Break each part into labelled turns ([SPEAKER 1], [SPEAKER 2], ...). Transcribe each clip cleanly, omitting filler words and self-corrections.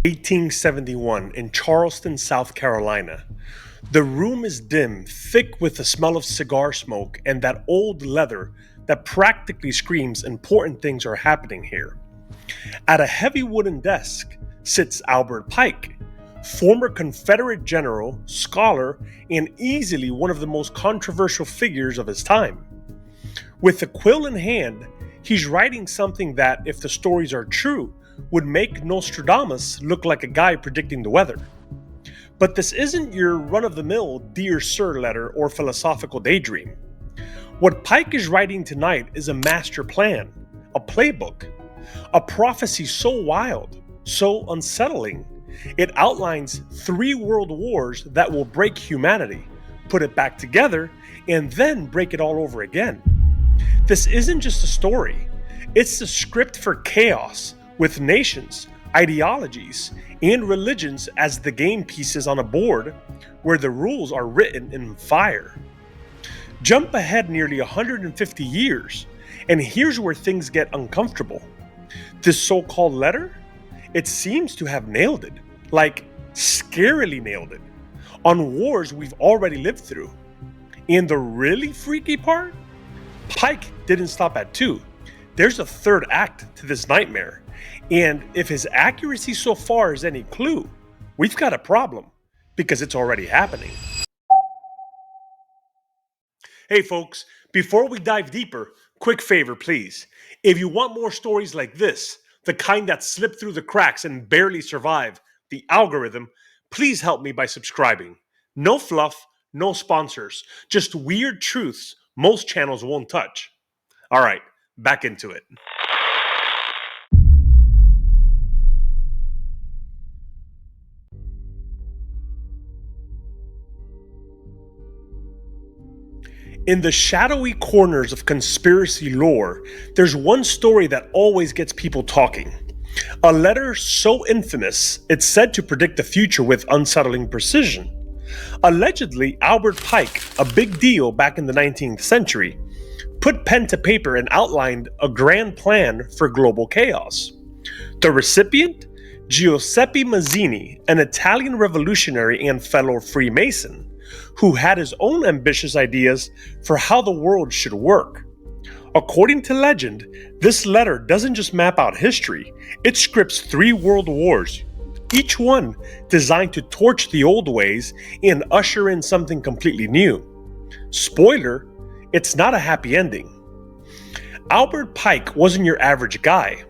[SPEAKER 1] 1871 in Charleston, South Carolina. The room is dim, thick with the smell of cigar smoke and that old leather that practically screams important things are happening here. At a heavy wooden desk sits Albert Pike, former Confederate general, scholar, and easily one of the most controversial figures of his time. With a quill in hand, he's writing something that, if the stories are true, would make Nostradamus look like a guy predicting the weather. But this isn't your run-of-the-mill Dear Sir letter or philosophical daydream. What Pike is writing tonight is a master plan, a playbook, a prophecy so wild, so unsettling. It outlines 3 world wars that will break humanity, put it back together, and then break it all over again. This isn't just a story, it's the script for chaos, with nations, ideologies, and religions as the game pieces on a board where the rules are written in fire. Jump ahead nearly 150 years, and here's where things get uncomfortable. This so-called letter, it seems to have nailed it, like scarily nailed it, on wars we've already lived through. And the really freaky part? Pike didn't stop at 2. There's a 3rd act to this nightmare. And if his accuracy so far is any clue, we've got a problem, because it's already happening. Hey folks, before we dive deeper, quick favor please. If you want more stories like this, the kind that slip through the cracks and barely survive the algorithm, please help me by subscribing. No fluff, no sponsors, just weird truths most channels won't touch. Alright, back into it. In the shadowy corners of conspiracy lore, there's one story that always gets people talking. A letter so infamous, it's said to predict the future with unsettling precision. Allegedly, Albert Pike, a big deal back in the 19th century, put pen to paper and outlined a grand plan for global chaos. The recipient? Giuseppe Mazzini, an Italian revolutionary and fellow Freemason, who had his own ambitious ideas for how the world should work. According to legend, this letter doesn't just map out history, it scripts 3 world wars, each one designed to torch the old ways and usher in something completely new. Spoiler, it's not a happy ending. Albert Pike wasn't your average guy.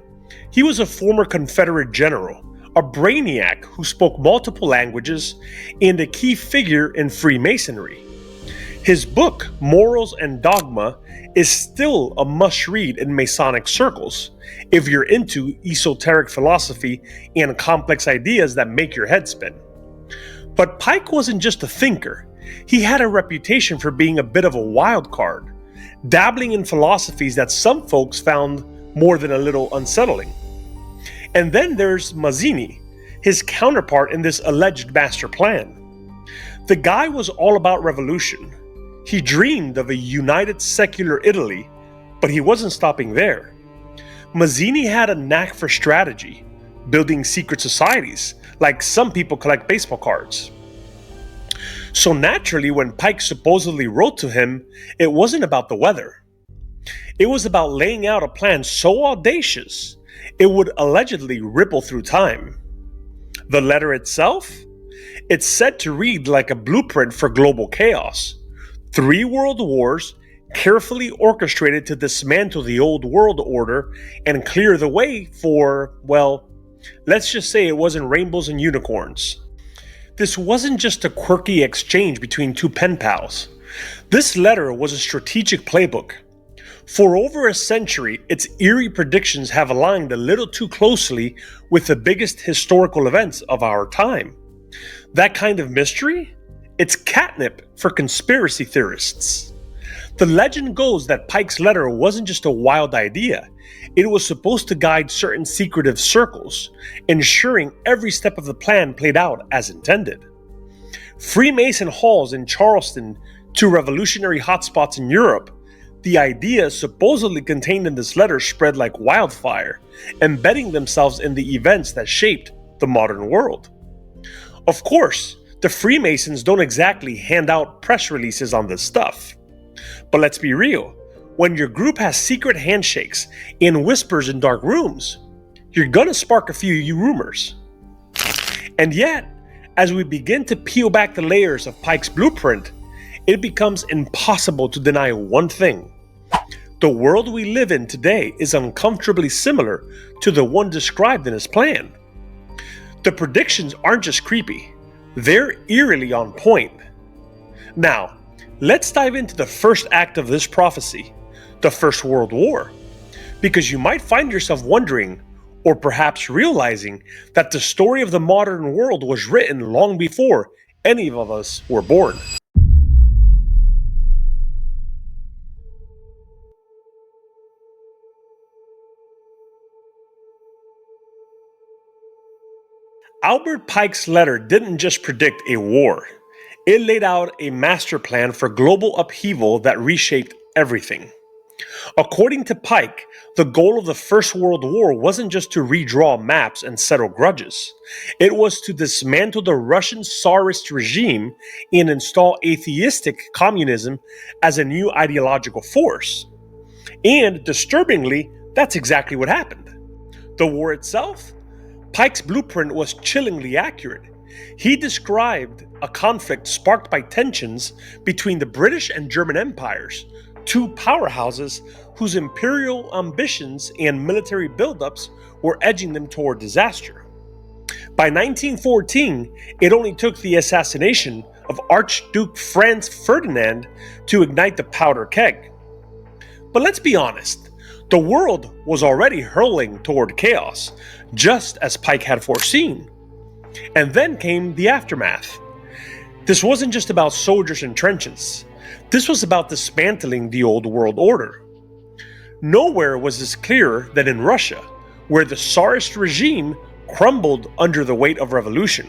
[SPEAKER 1] He was a former Confederate general, a brainiac who spoke multiple languages, and a key figure in Freemasonry. His book, Morals and Dogma, is still a must-read in Masonic circles, if you're into esoteric philosophy and complex ideas that make your head spin. But Pike wasn't just a thinker. He had a reputation for being a bit of a wild card, dabbling in philosophies that some folks found more than a little unsettling. And then there's Mazzini, his counterpart in this alleged master plan. The guy was all about revolution. He dreamed of a united secular Italy, but he wasn't stopping there. Mazzini had a knack for strategy, building secret societies, like some people collect baseball cards. So naturally, when Pike supposedly wrote to him, it wasn't about the weather. It was about laying out a plan so audacious, it would allegedly ripple through time. The letter itself? It's said to read like a blueprint for global chaos. 3 world wars, carefully orchestrated to dismantle the old world order and clear the way for, well, let's just say it wasn't rainbows and unicorns. This wasn't just a quirky exchange between 2 pen pals. This letter was a strategic playbook. For over a century, its eerie predictions have aligned a little too closely with the biggest historical events of our time. That kind of mystery? It's catnip for conspiracy theorists. The legend goes that Pike's letter wasn't just a wild idea. It was supposed to guide certain secretive circles, ensuring every step of the plan played out as intended. Freemason halls in Charleston to revolutionary hotspots in Europe, the ideas supposedly contained in this letter spread like wildfire, embedding themselves in the events that shaped the modern world. Of course, the Freemasons don't exactly hand out press releases on this stuff. But let's be real, when your group has secret handshakes and whispers in dark rooms, you're gonna spark a few rumors. And yet, as we begin to peel back the layers of Pike's blueprint, it becomes impossible to deny one thing. The world we live in today is uncomfortably similar to the one described in his plan. The predictions aren't just creepy, they're eerily on point. Now, let's dive into the first act of this prophecy, the First World War, because you might find yourself wondering, or perhaps realizing, that the story of the modern world was written long before any of us were born. Albert Pike's letter didn't just predict a war, it laid out a master plan for global upheaval that reshaped everything. According to Pike, the goal of the First World War wasn't just to redraw maps and settle grudges. It was to dismantle the Russian Tsarist regime and install atheistic communism as a new ideological force. And disturbingly, that's exactly what happened. The war itself? Pike's blueprint was chillingly accurate. He described a conflict sparked by tensions between the British and German empires, two powerhouses whose imperial ambitions and military buildups were edging them toward disaster. By 1914, it only took the assassination of Archduke Franz Ferdinand to ignite the powder keg. But let's be honest, the world was already hurtling toward chaos, just as Pike had foreseen. And then came the aftermath. This wasn't just about soldiers and trenches. This was about dismantling the old world order. Nowhere was this clearer than in Russia, where the Tsarist regime crumbled under the weight of revolution.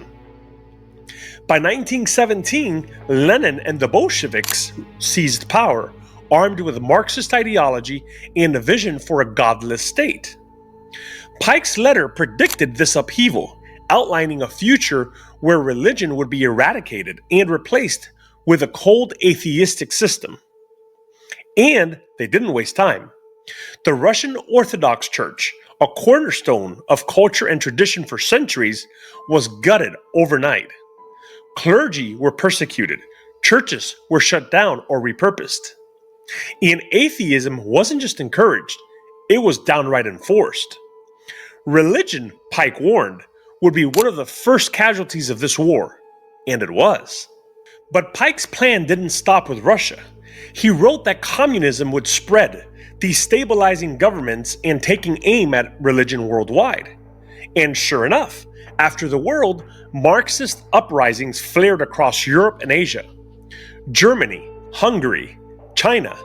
[SPEAKER 1] By 1917, Lenin and the Bolsheviks seized power, armed with Marxist ideology and a vision for a godless state. Pike's letter predicted this upheaval, outlining a future where religion would be eradicated and replaced with a cold atheistic system. And they didn't waste time. The Russian Orthodox Church, a cornerstone of culture and tradition for centuries, was gutted overnight. Clergy were persecuted, churches were shut down or repurposed. And atheism wasn't just encouraged, it was downright enforced. Religion, Pike warned, would be one of the first casualties of this war, and it was. But Pike's plan didn't stop with Russia. He wrote that communism would spread, destabilizing governments and taking aim at religion worldwide. And sure enough, after the world, Marxist uprisings flared across Europe and Asia. Germany, Hungary, China.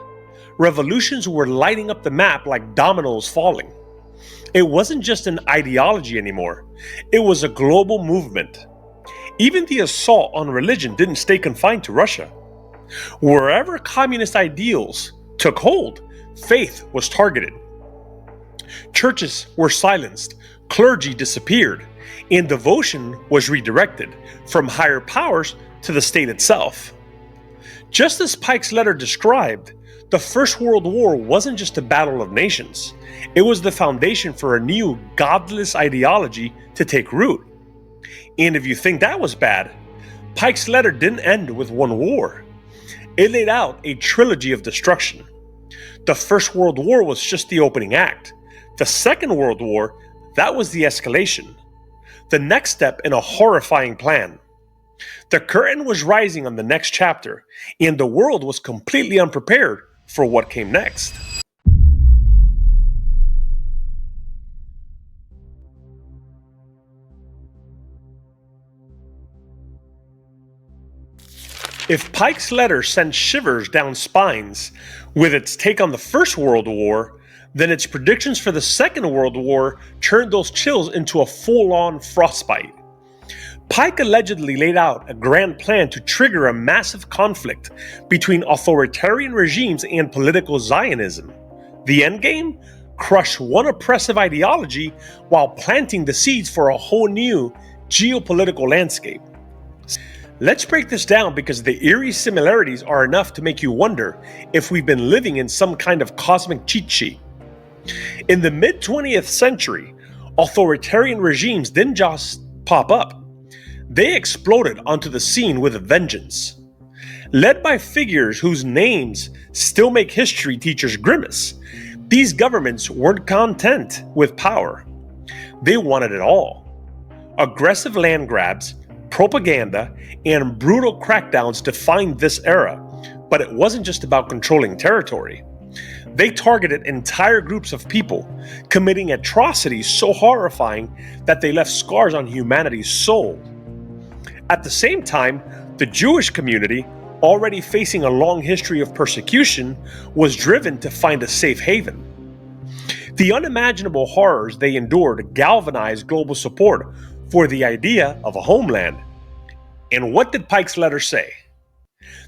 [SPEAKER 1] Revolutions were lighting up the map like dominoes falling. It wasn't just an ideology anymore, it was a global movement. Even the assault on religion didn't stay confined to Russia. Wherever communist ideals took hold, faith was targeted. Churches were silenced, clergy disappeared, and devotion was redirected from higher powers to the state itself. Just as Pike's letter described, the First World War wasn't just a battle of nations. It was the foundation for a new, godless ideology to take root. And if you think that was bad, Pike's letter didn't end with one war. It laid out a trilogy of destruction. The First World War was just the opening act. The Second World War, that was the escalation. The next step in a horrifying plan. The curtain was rising on the next chapter, and the world was completely unprepared for what came next. If Pike's letter sent shivers down spines with its take on the First World War, then its predictions for the Second World War turned those chills into a full-on frostbite. Pike allegedly laid out a grand plan to trigger a massive conflict between authoritarian regimes and political Zionism. The endgame? crush one oppressive ideology while planting the seeds for a whole new geopolitical landscape. Let's break this down because the eerie similarities are enough to make you wonder if we've been living in some kind of cosmic cheat sheet. In the mid-20th century, authoritarian regimes didn't just pop up. They exploded onto the scene with a vengeance. Led by figures whose names still make history teachers grimace, these governments weren't content with power. They wanted it all. Aggressive land grabs, propaganda, and brutal crackdowns defined this era, but it wasn't just about controlling territory. They targeted entire groups of people, committing atrocities so horrifying that they left scars on humanity's soul. At the same time, the Jewish community, already facing a long history of persecution, was driven to find a safe haven. The unimaginable horrors they endured galvanized global support for the idea of a homeland. And what did Pike's letter say?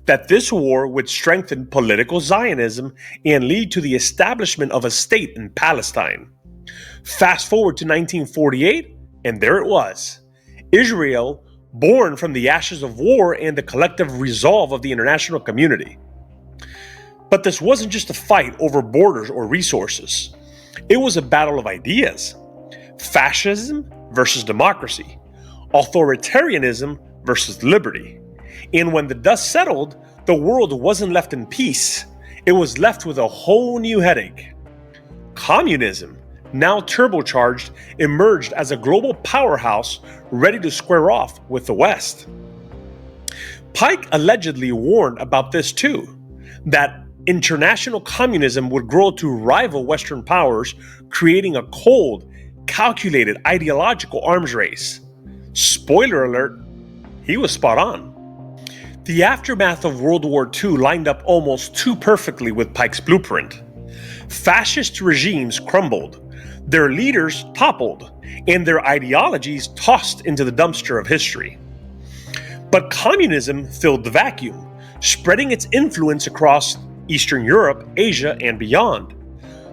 [SPEAKER 1] That this war would strengthen political Zionism and lead to the establishment of a state in Palestine. Fast forward to 1948, and there it was. Israel, born from the ashes of war and the collective resolve of the international community. But this wasn't just a fight over borders or resources. It was a battle of ideas. Fascism versus democracy. Authoritarianism versus liberty. And when the dust settled, the world wasn't left in peace. It was left with a whole new headache. Communism, now turbocharged, emerged as a global powerhouse ready to square off with the West. Pike allegedly warned about this too, that international communism would grow to rival Western powers, creating a cold, calculated ideological arms race. Spoiler alert, he was spot on. The aftermath of World War II lined up almost too perfectly with Pike's blueprint. Fascist regimes crumbled, their leaders toppled, and their ideologies tossed into the dumpster of history. But communism filled the vacuum, spreading its influence across Eastern Europe, Asia, and beyond.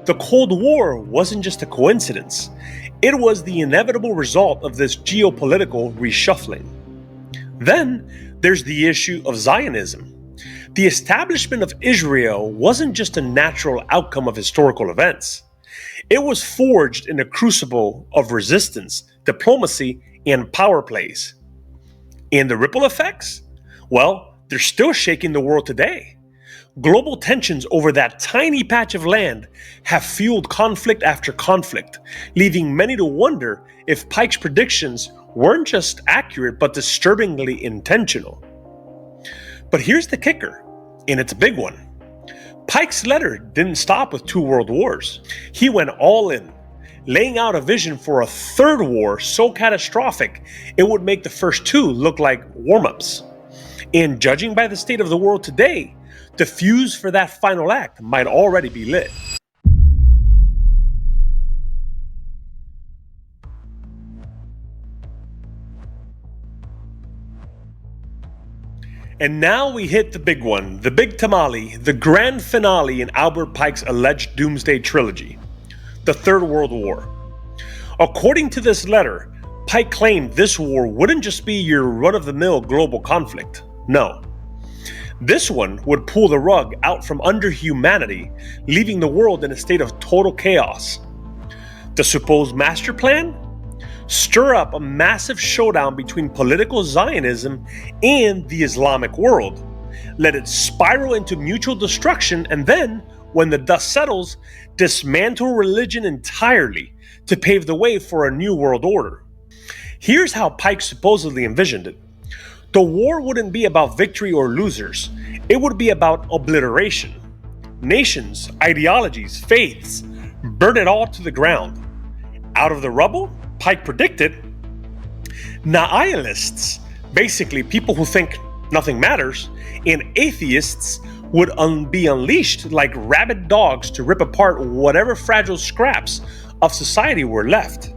[SPEAKER 1] The Cold War wasn't just a coincidence. It was the inevitable result of this geopolitical reshuffling. Then, there's the issue of Zionism. The establishment of Israel wasn't just a natural outcome of historical events. It was forged in a crucible of resistance, diplomacy, and power plays. And the ripple effects? Well, they're still shaking the world today. Global tensions over that tiny patch of land have fueled conflict after conflict, leaving many to wonder if Pike's predictions weren't just accurate but disturbingly intentional. But here's the kicker, and it's a big one. Pike's letter didn't stop with 2 world wars. He went all in, laying out a vision for a third war so catastrophic it would make the first 2 look like warm-ups. And judging by the state of the world today, the fuse for that final act might already be lit. And now we hit the big one, the big tamale, the grand finale in Albert Pike's alleged doomsday trilogy, the Third World War. According to this letter, Pike claimed this war wouldn't just be your run-of-the-mill global conflict. No. This one would pull the rug out from under humanity, leaving the world in a state of total chaos. The supposed master plan? Stir up a massive showdown between political Zionism and the Islamic world. Let it spiral into mutual destruction, and then, when the dust settles, dismantle religion entirely to pave the way for a new world order. Here's how Pike supposedly envisioned it. The war wouldn't be about victory or losers. It would be about obliteration. Nations, ideologies, faiths, burn it all to the ground. Out of the rubble, Pike predicted, nihilists, basically people who think nothing matters, and atheists would be unleashed like rabid dogs to rip apart whatever fragile scraps of society were left.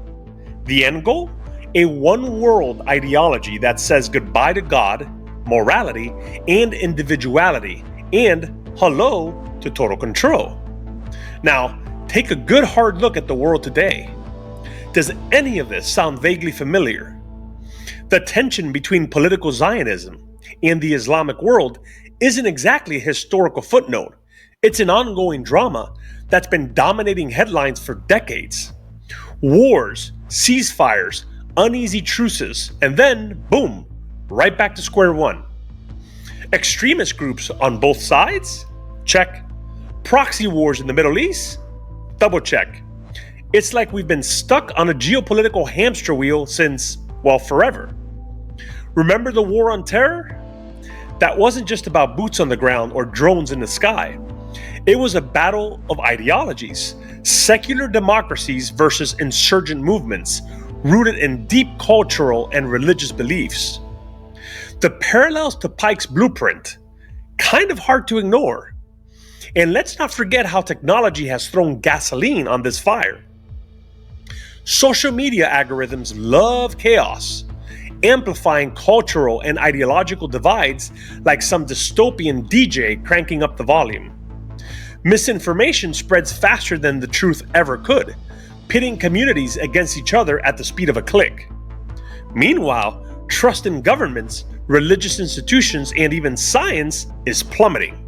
[SPEAKER 1] The end goal? A one-world ideology that says goodbye to God, morality, and individuality, and hello to total control. Now, Take a good hard look at the world today. Does any of this sound vaguely familiar? The tension between political Zionism and the Islamic world isn't exactly a historical footnote. It's an ongoing drama that's been dominating headlines for decades. Wars, ceasefires, uneasy truces, and then, boom, right back to square one. Extremist groups on both sides? Check. Proxy wars in the Middle East? Double check. It's like we've been stuck on a geopolitical hamster wheel since, well, forever. Remember the war on terror? That wasn't just about boots on the ground or drones in the sky. It was a battle of ideologies, secular democracies versus insurgent movements, rooted in deep cultural and religious beliefs. The parallels to Pike's blueprint, kind of hard to ignore. And let's not forget how technology has thrown gasoline on this fire. Social media algorithms love chaos, amplifying cultural and ideological divides like some dystopian DJ cranking up the volume. Misinformation spreads faster than the truth ever could, pitting communities against each other at the speed of a click. Meanwhile, trust in governments, religious institutions, and even science is plummeting.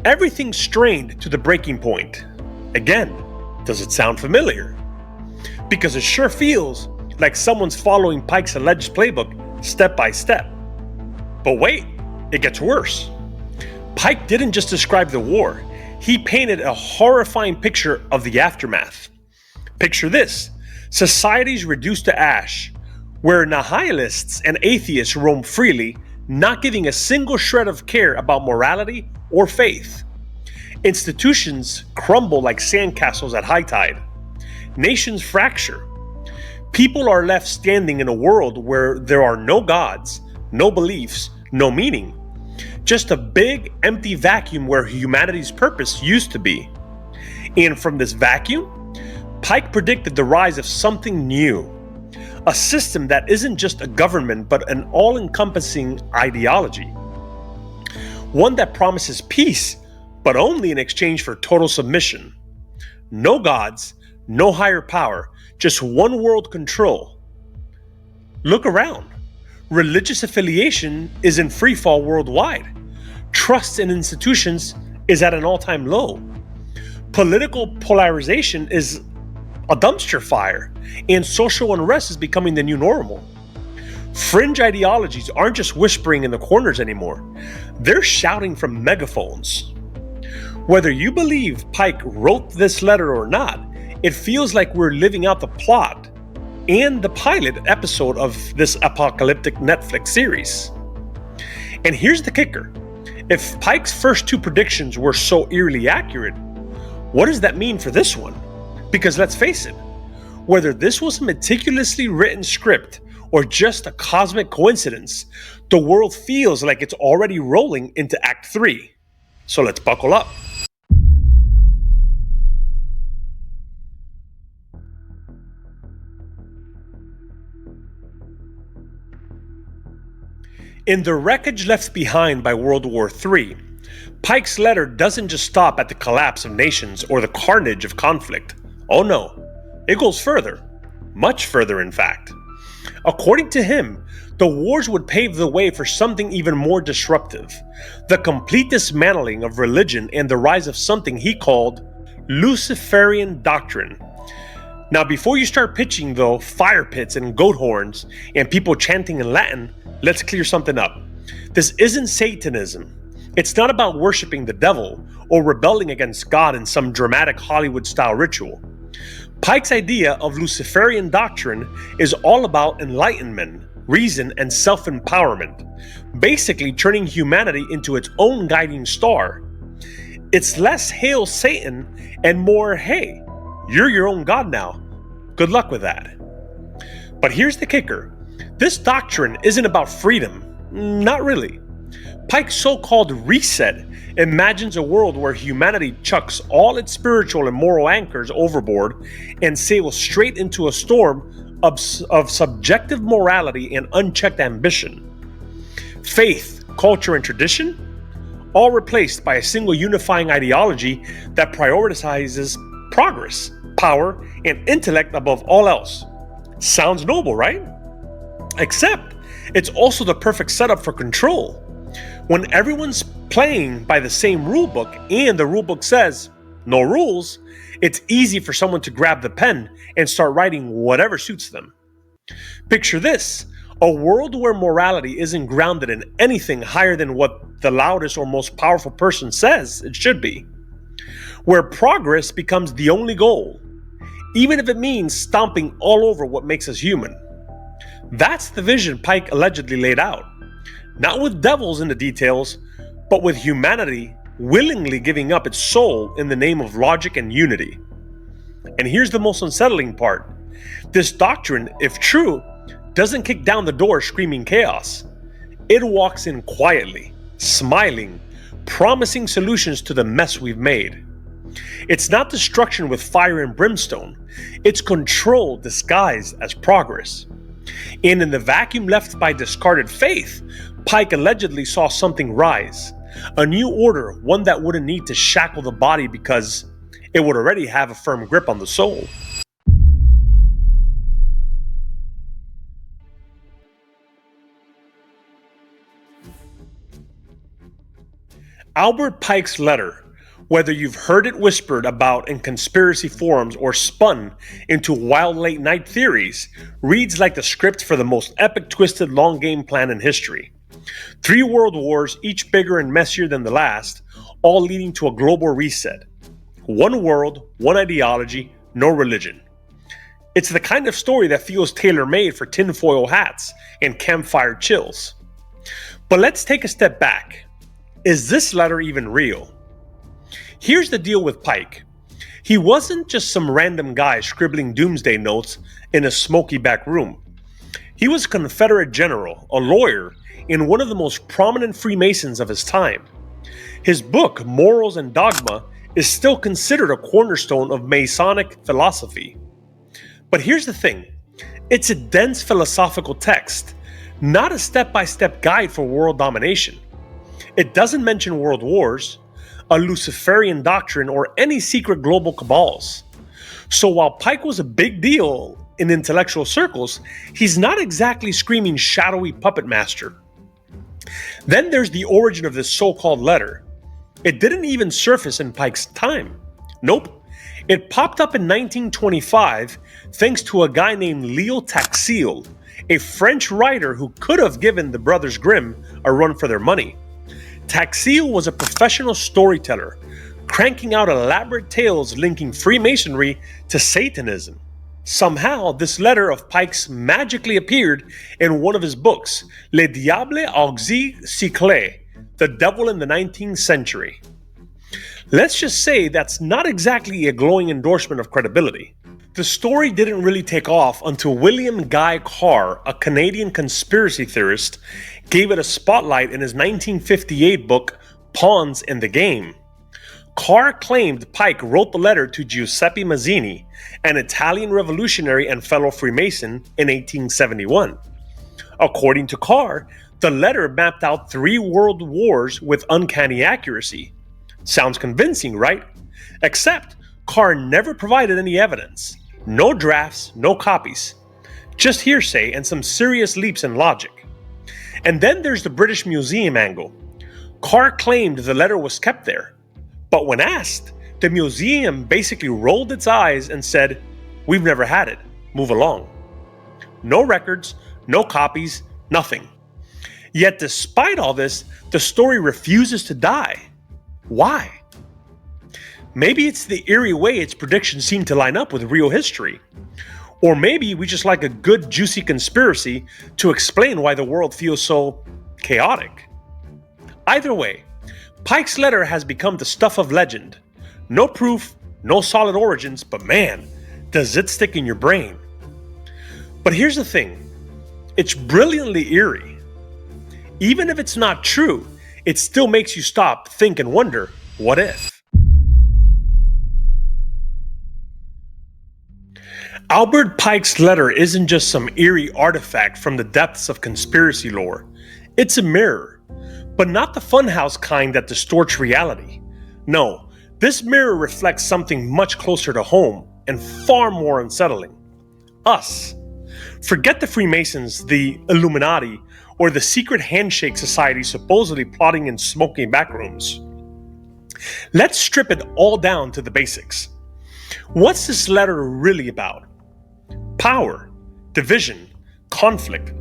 [SPEAKER 1] Everything's strained to the breaking point. Again, does it sound familiar? Because it sure feels like someone's following Pike's alleged playbook step by step. But wait, it gets worse. Pike didn't just describe the war, he painted a horrifying picture of the aftermath. Picture this: societies reduced to ash, where nihilists and atheists roam freely, not giving a single shred of care about morality or faith. Institutions crumble like sandcastles at high tide. Nations fracture. People are left standing in a world where there are no gods, no beliefs, no meaning. Just a big, empty vacuum where humanity's purpose used to be. And from this vacuum, Pike predicted the rise of something new. A system that isn't just a government but an all-encompassing ideology. One that promises peace, but only in exchange for total submission. No gods, no higher power, just one world control. Look around. Religious affiliation is in freefall worldwide. Trust in institutions is at an all-time low. Political polarization is a dumpster fire, and social unrest is becoming the new normal. Fringe ideologies aren't just whispering in the corners anymore. They're shouting from megaphones. Whether you believe Pike wrote this letter or not, it feels like we're living out the plot and the pilot episode of this apocalyptic Netflix series. And here's the kicker. If Pike's first two predictions were so eerily accurate, what does that mean for this one? Because let's face it, whether this was a meticulously written script or just a cosmic coincidence, the world feels like it's already rolling into Act 3. So let's buckle up. In the wreckage left behind by World War III, Pike's letter doesn't just stop at the collapse of nations or the carnage of conflict. Oh no, it goes further. Much further, in fact. According to him, the wars would pave the way for something even more disruptive. The complete dismantling of religion and the rise of something he called Luciferian doctrine. Now, before you start pitching, though, fire pits and goat horns and people chanting in Latin, let's clear something up. This isn't Satanism. It's not about worshiping the devil or rebelling against God in some dramatic Hollywood-style ritual. Pike's idea of Luciferian doctrine is all about enlightenment, reason, and self-empowerment, basically turning humanity into its own guiding star. It's less "Hail Satan" and more "Hey, you're your own God now. Good luck with that." But here's the kicker. This doctrine isn't about freedom. Not really. Pike's so-called reset imagines a world where humanity chucks all its spiritual and moral anchors overboard and sails straight into a storm of subjective morality and unchecked ambition. Faith, culture, and tradition, all replaced by a single unifying ideology that prioritizes progress, power, and intellect above all else. Sounds noble, right? Except, it's also the perfect setup for control. When everyone's playing by the same rulebook and the rulebook says, no rules, it's easy for someone to grab the pen and start writing whatever suits them. Picture this, a world where morality isn't grounded in anything higher than what the loudest or most powerful person says it should be. Where progress becomes the only goal, even if it means stomping all over what makes us human. That's the vision Pike allegedly laid out. Not with devils in the details, but with humanity willingly giving up its soul in the name of logic and unity. And here's the most unsettling part. This doctrine, if true, doesn't kick down the door screaming chaos. It walks in quietly, smiling, promising solutions to the mess we've made. It's not destruction with fire and brimstone. It's control disguised as progress. And in the vacuum left by discarded faith, Pike allegedly saw something rise. A new order, one that wouldn't need to shackle the body because it would already have a firm grip on the soul. Albert Pike's letter, whether you've heard it whispered about in conspiracy forums or spun into wild late night theories, reads like the script for the most epic twisted long game plan in history. 3 world wars, each bigger and messier than the last, all leading to a global reset. One world, one ideology, no religion. It's the kind of story that feels tailor-made for tinfoil hats and campfire chills. But let's take a step back. Is this letter even real? Here's the deal with Pike. He wasn't just some random guy scribbling doomsday notes in a smoky back room. He was a Confederate general, a lawyer, and one of the most prominent Freemasons of his time. His book, Morals and Dogma, is still considered a cornerstone of Masonic philosophy. But here's the thing. It's a dense philosophical text, not a step-by-step guide for world domination. It doesn't mention world wars, a Luciferian doctrine, or any secret global cabals. So while Pike was a big deal in intellectual circles, he's not exactly screaming shadowy puppet master. Then there's the origin of this so-called letter. It didn't even surface in Pike's time. Nope. It popped up in 1925 thanks to a guy named Taxil, a French writer who could have given the Brothers Grimm a run for their money. Taxil was a professional storyteller, cranking out elaborate tales linking Freemasonry to Satanism. Somehow, this letter of Pike's magically appeared in one of his books, Le Diable au siècle, The Devil in the 19th Century. Let's just say that's not exactly a glowing endorsement of credibility. The story didn't really take off until William Guy Carr, a Canadian conspiracy theorist, gave it a spotlight in his 1958 book, Pawns in the Game. Carr claimed Pike wrote the letter to Giuseppe Mazzini, an Italian revolutionary and fellow Freemason, in 1871. According to Carr, the letter mapped out 3 world wars with uncanny accuracy. Sounds convincing, right? Except Carr never provided any evidence. No drafts, no copies. Just hearsay and some serious leaps in logic. And then there's the British Museum angle. Carr claimed the letter was kept there. But when asked, the museum basically rolled its eyes and said, "We've never had it. Move along." No records, no copies, nothing. Yet despite all this, the story refuses to die. Why? Maybe it's the eerie way its predictions seem to line up with real history. Or maybe we just like a good juicy conspiracy to explain why the world feels so chaotic. Either way, Pike's letter has become the stuff of legend. No proof, no solid origins, but man, does it stick in your brain. But here's the thing, it's brilliantly eerie. Even if it's not true, it still makes you stop, think, and wonder, what if? Albert Pike's letter isn't just some eerie artifact from the depths of conspiracy lore. It's a mirror, but not the funhouse kind that distorts reality. No, This mirror reflects something much closer to home and far more unsettling. Us. Forget the Freemasons, the Illuminati, or the secret handshake society supposedly plotting in smoky backrooms. Let's strip it all down to the basics. What's this letter really about? Power, division, conflict,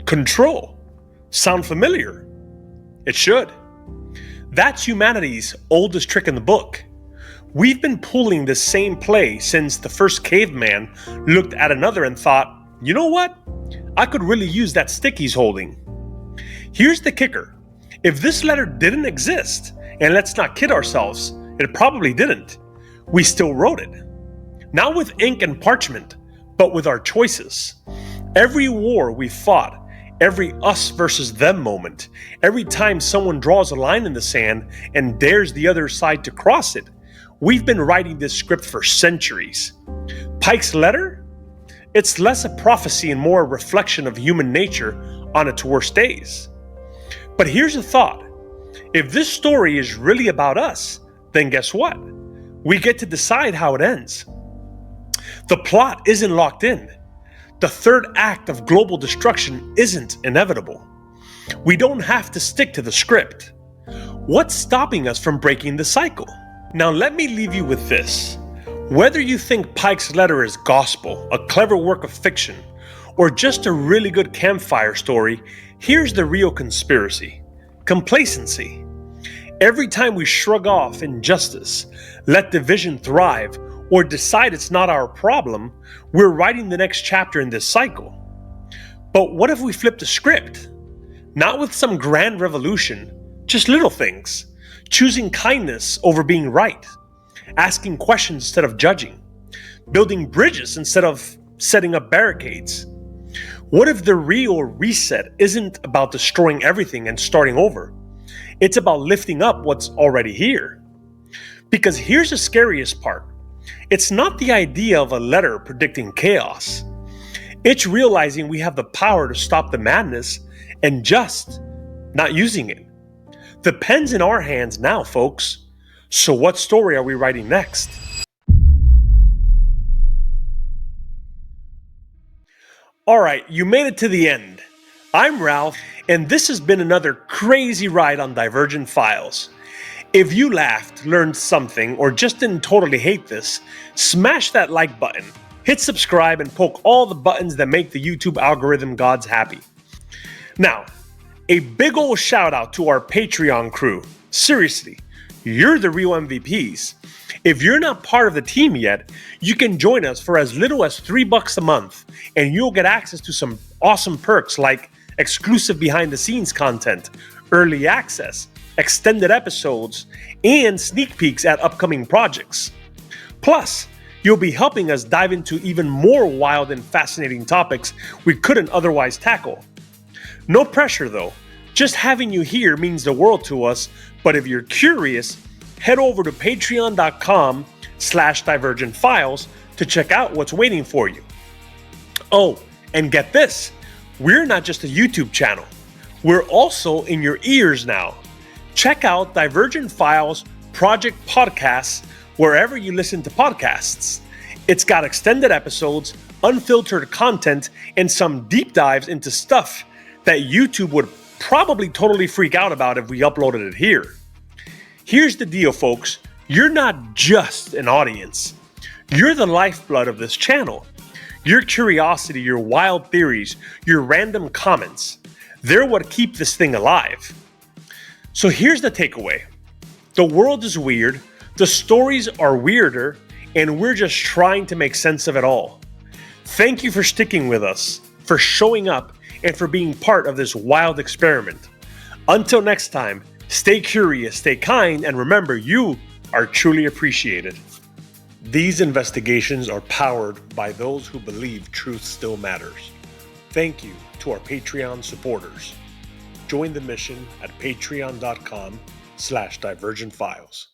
[SPEAKER 1] control. Sound familiar? It should. That's humanity's oldest trick in the book. We've been pulling the same play since the first caveman looked at another and thought, you know what? I could really use that stick he's holding. Here's the kicker. If this letter didn't exist, and let's not kid ourselves, it probably didn't, we still wrote it. Not with ink and parchment, but with our choices. Every war we fought, every us versus them moment, every time someone draws a line in the sand and dares the other side to cross it, we've been writing this script for centuries. Pike's letter? It's less a prophecy and more a reflection of human nature on its worst days. But here's a thought. If this story is really about us, then guess what? We get to decide how it ends. The plot isn't locked in. The third act of global destruction isn't inevitable. We don't have to stick to the script. What's stopping us from breaking the cycle? Now let me leave you with this. Whether you think Pike's letter is gospel, a clever work of fiction, or just a really good campfire story, here's the real conspiracy: complacency. Every time we shrug off injustice, let division thrive, or decide it's not our problem, we're writing the next chapter in this cycle. But what if we flip the script? Not with some grand revolution, just little things. Choosing kindness over being right. Asking questions instead of judging. Building bridges instead of setting up barricades. What if the real reset isn't about destroying everything and starting over? It's about lifting up what's already here. Because here's the scariest part. It's not the idea of a letter predicting chaos. It's realizing we have the power to stop the madness and just not using it. The pen's in our hands now, folks. So what story are we writing next? Alright, you made it to the end. I'm Ralph, and this has been another crazy ride on Divergent Files. If you laughed, learned something, or just didn't totally hate this, smash that like button, hit subscribe, and poke all the buttons that make the YouTube algorithm gods happy. Now, a big ol' shout out to our Patreon crew. Seriously, you're the real MVPs. If you're not part of the team yet, you can join us for as little as $3 a month, and you'll get access to some awesome perks like exclusive behind the scenes content, early access, extended episodes, and sneak peeks at upcoming projects. Plus, you'll be helping us dive into even more wild and fascinating topics we couldn't otherwise tackle. No pressure though, just having you here means the world to us, but if you're curious, head over to patreon.com/divergentfiles to check out what's waiting for you. Oh, and get this, we're not just a YouTube channel, we're also in your ears now. Check out Divergent Files Project Podcasts wherever you listen to podcasts. It's got extended episodes, unfiltered content, and some deep dives into stuff that YouTube would probably totally freak out about if we uploaded it here. Here's the deal, folks. You're not just an audience. You're the lifeblood of this channel. Your curiosity, your wild theories, your random comments, they're what keep this thing alive. So here's the takeaway. The world is weird, the stories are weirder, and we're just trying to make sense of it all. Thank you for sticking with us, for showing up, and for being part of this wild experiment. Until next time, stay curious, stay kind, and remember, you are truly appreciated. These investigations are powered by those who believe truth still matters. Thank you to our Patreon supporters. Join the mission at patreon.com/divergentfiles.